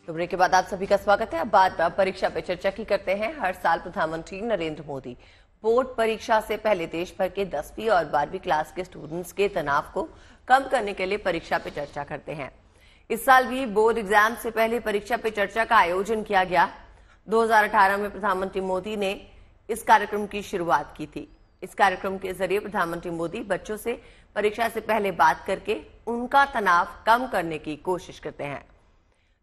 तो ब्रेक के बाद आप सभी का स्वागत है। अब बात परीक्षा पे चर्चा की करते हैं। हर साल प्रधानमंत्री नरेंद्र मोदी बोर्ड परीक्षा से पहले देश भर के 10वीं और 12वीं क्लास के स्टूडेंट्स के तनाव को कम करने के लिए परीक्षा पे चर्चा करते हैं। इस साल भी बोर्ड एग्जाम से पहले परीक्षा पे चर्चा का आयोजन किया गया। 2018 में प्रधानमंत्री मोदी ने इस कार्यक्रम की शुरुआत की थी। इस कार्यक्रम के जरिए प्रधानमंत्री मोदी बच्चों से परीक्षा से पहले बात करके उनका तनाव कम करने की कोशिश करते हैं।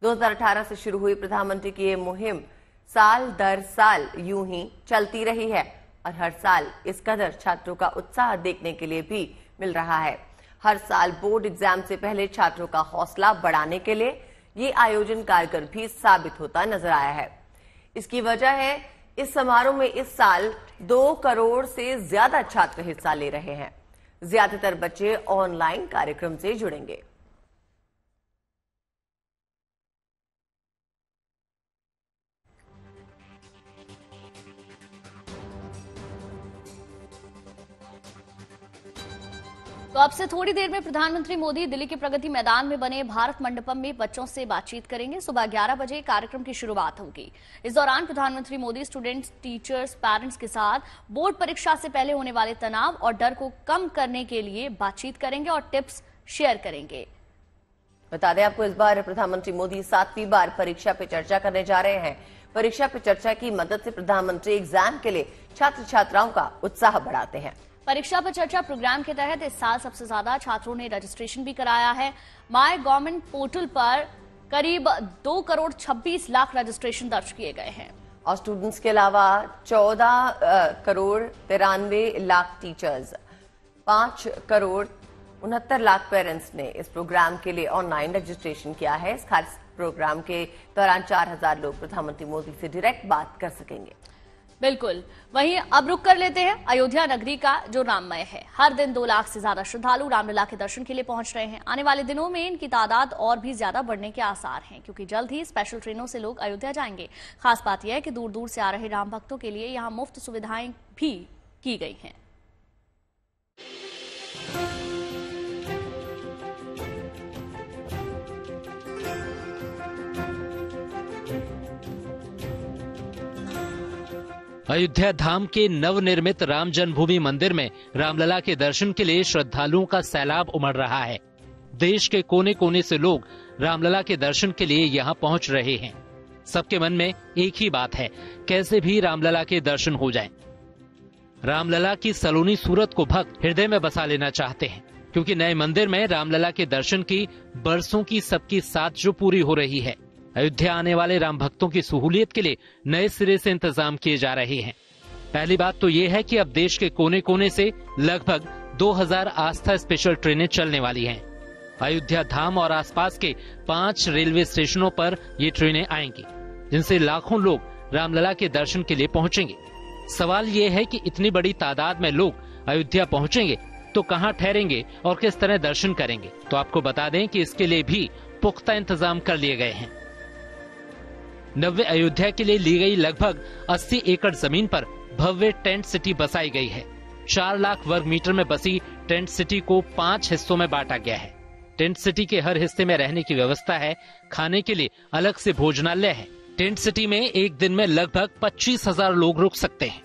2018 से शुरू हुई प्रधानमंत्री की ये मुहिम साल दर साल यूं ही चलती रही है और हर साल इस कदर छात्रों का उत्साह देखने के लिए भी मिल रहा है। हर साल बोर्ड एग्जाम से पहले छात्रों का हौसला बढ़ाने के लिए ये आयोजन कारगर भी साबित होता नजर आया है। इसकी वजह है इस समारोह में इस साल 2 करोड़ से ज्यादा छात्र हिस्सा ले रहे हैं। ज्यादातर बच्चे ऑनलाइन कार्यक्रम से जुड़ेंगे। तो अब से थोड़ी देर में प्रधानमंत्री मोदी दिल्ली के प्रगति मैदान में बने भारत मंडपम में बच्चों से बातचीत करेंगे। सुबह 11 बजे कार्यक्रम की शुरुआत होगी। इस दौरान प्रधानमंत्री मोदी स्टूडेंट्स, टीचर्स, पेरेंट्स के साथ बोर्ड परीक्षा से पहले होने वाले तनाव और डर को कम करने के लिए बातचीत करेंगे और टिप्स शेयर करेंगे। बता दें आपको, इस बार प्रधानमंत्री मोदी 7वीं बार परीक्षा पे चर्चा करने जा रहे हैं। परीक्षा पे चर्चा की मदद से प्रधानमंत्री एग्जाम के लिए छात्र छात्राओं का उत्साह बढ़ाते हैं। परीक्षा पर चर्चा प्रोग्राम के तहत इस साल सबसे ज्यादा छात्रों ने रजिस्ट्रेशन भी कराया है। माय गवर्नमेंट पोर्टल पर करीब 2 करोड़ 26 लाख रजिस्ट्रेशन दर्ज किए गए हैं और स्टूडेंट्स के अलावा 14 करोड़ 93 लाख टीचर्स, 5 करोड़ 69 लाख पेरेंट्स ने इस प्रोग्राम के लिए ऑनलाइन रजिस्ट्रेशन किया है। इस खास प्रोग्राम के दौरान 4000 लोग प्रधानमंत्री मोदी से डायरेक्ट बात कर सकेंगे। बिल्कुल। वहीं अब रुक कर लेते हैं अयोध्या नगरी का, जो राममय है। हर दिन 2 लाख से ज्यादा श्रद्धालु रामलला के दर्शन के लिए पहुंच रहे हैं। आने वाले दिनों में इनकी तादाद और भी ज्यादा बढ़ने के आसार हैं, क्योंकि जल्द ही स्पेशल ट्रेनों से लोग अयोध्या जाएंगे। खास बात यह है कि दूर दूर से आ रहे राम भक्तों के लिए यहां मुफ्त सुविधाएं भी की गई हैं। अयोध्या धाम के नवनिर्मित राम जन्मभूमि मंदिर में रामलला के दर्शन के लिए श्रद्धालुओं का सैलाब उमड़ रहा है। देश के कोने कोने से लोग रामलला के दर्शन के लिए यहाँ पहुँच रहे हैं। सबके मन में एक ही बात है, कैसे भी रामलला के दर्शन हो जाएं। रामलला की सलोनी सूरत को भक्त हृदय में बसा लेना चाहते हैं, क्योंकि नए मंदिर में रामलला के दर्शन की बरसों की सबकी साथ जो पूरी हो रही है। अयोध्या आने वाले राम भक्तों की सहूलियत के लिए नए सिरे से इंतजाम किए जा रहे हैं। पहली बात तो ये है कि अब देश के कोने कोने से लगभग 2000 आस्था स्पेशल ट्रेनें चलने वाली हैं। अयोध्या धाम और आसपास के 5 रेलवे स्टेशनों पर ये ट्रेनें आएंगी, जिनसे लाखों लोग रामलला के दर्शन के लिए पहुंचेंगे। सवाल ये है कि इतनी बड़ी तादाद में लोग अयोध्या पहुंचेंगे तो कहां ठहरेंगे और किस तरह दर्शन करेंगे। तो आपको बता दें कि इसके लिए भी पुख्ता इंतजाम कर लिए गए हैं। नव्य अयोध्या के लिए ली गई लगभग 80 एकड़ जमीन पर भव्य टेंट सिटी बसाई गई है। 4 लाख वर्ग मीटर में बसी टेंट सिटी को 5 हिस्सों में बांटा गया है। टेंट सिटी के हर हिस्से में रहने की व्यवस्था है। खाने के लिए अलग से भोजनालय है। टेंट सिटी में एक दिन में लगभग 25,000 लोग रुक सकते हैं।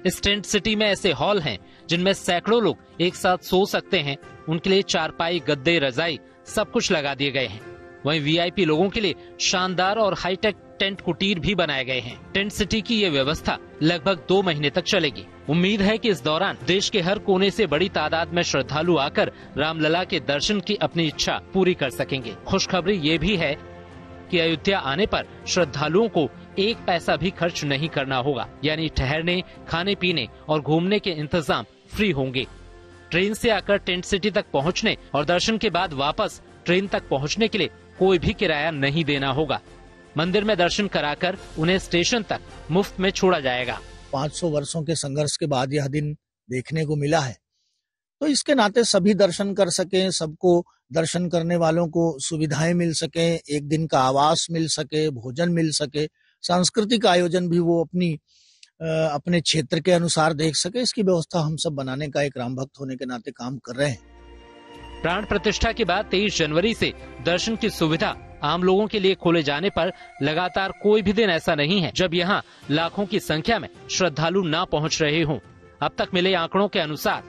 इस टेंट सिटी में ऐसे हॉल हैं जिनमें सैकड़ों लोग एक साथ सो सकते हैं। उनके लिए चारपाई, गद्दे, रजाई सब कुछ लगा दिए गए हैं। वहीं वीआईपी लोगों के लिए शानदार और हाईटेक टेंट कुटीर भी बनाए गए हैं। टेंट सिटी की ये व्यवस्था लगभग 2 महीने तक चलेगी। उम्मीद है कि इस दौरान देश के हर कोने से बड़ी तादाद में श्रद्धालु आकर रामलला के दर्शन की अपनी इच्छा पूरी कर सकेंगे। खुशखबरी ये भी है कि अयोध्या आने पर श्रद्धालुओं को 1 पैसा भी खर्च नहीं करना होगा, यानी ठहरने, खाने पीने और घूमने के इंतजाम फ्री होंगे। ट्रेन से आकर टेंट सिटी तक पहुँचने और दर्शन के बाद वापस ट्रेन तक पहुँचने के लिए कोई भी किराया नहीं देना होगा। मंदिर में दर्शन कराकर उन्हें स्टेशन तक मुफ्त में छोड़ा जाएगा। 500 वर्षों के संघर्ष के बाद यह दिन देखने को मिला है, तो इसके नाते सभी दर्शन कर सकें, सबको दर्शन करने वालों को सुविधाएं मिल सके, एक दिन का आवास मिल सके, भोजन मिल सके, सांस्कृतिक आयोजन भी वो अपने क्षेत्र के अनुसार देख सके, इसकी व्यवस्था हम सब बनाने का एक राम भक्त होने के नाते काम कर रहे हैं। प्राण प्रतिष्ठा के बाद 23 जनवरी से दर्शन की सुविधा आम लोगों के लिए खोले जाने पर लगातार कोई भी दिन ऐसा नहीं है जब यहाँ लाखों की संख्या में श्रद्धालु ना पहुँच रहे हों। अब तक मिले आंकड़ों के अनुसार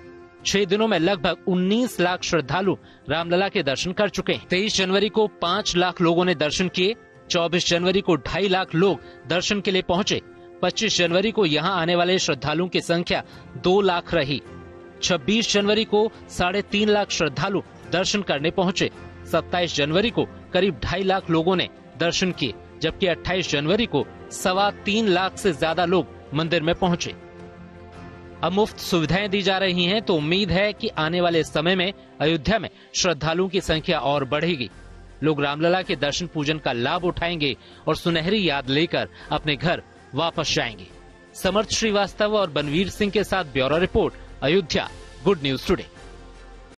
6 दिनों में लगभग 19 लाख श्रद्धालु रामलला के दर्शन कर चुके हैं। 23 जनवरी को 5 लाख लोगों ने दर्शन किए। 24 जनवरी को 2.5 लाख लोग दर्शन के लिए पहुँचे। 25 जनवरी को यहाँ आने वाले श्रद्धालुओं की संख्या 2 लाख रही। 26 जनवरी को 3.5 लाख श्रद्धालु दर्शन करने पहुँचे। 27 जनवरी को करीब 2.5 लाख लोगों ने दर्शन किए, जबकि 28 जनवरी को 3.25 लाख से ज्यादा लोग मंदिर में पहुंचे। अब मुफ्त सुविधाएं दी जा रही हैं, तो उम्मीद है कि आने वाले समय में अयोध्या में श्रद्धालुओं की संख्या और बढ़ेगी। लोग रामलला के दर्शन पूजन का लाभ उठाएंगे और सुनहरी याद लेकर अपने घर वापस जाएंगे। समर्थ श्रीवास्तव और बनवीर सिंह के साथ bureau report, Ayodhya, good news today.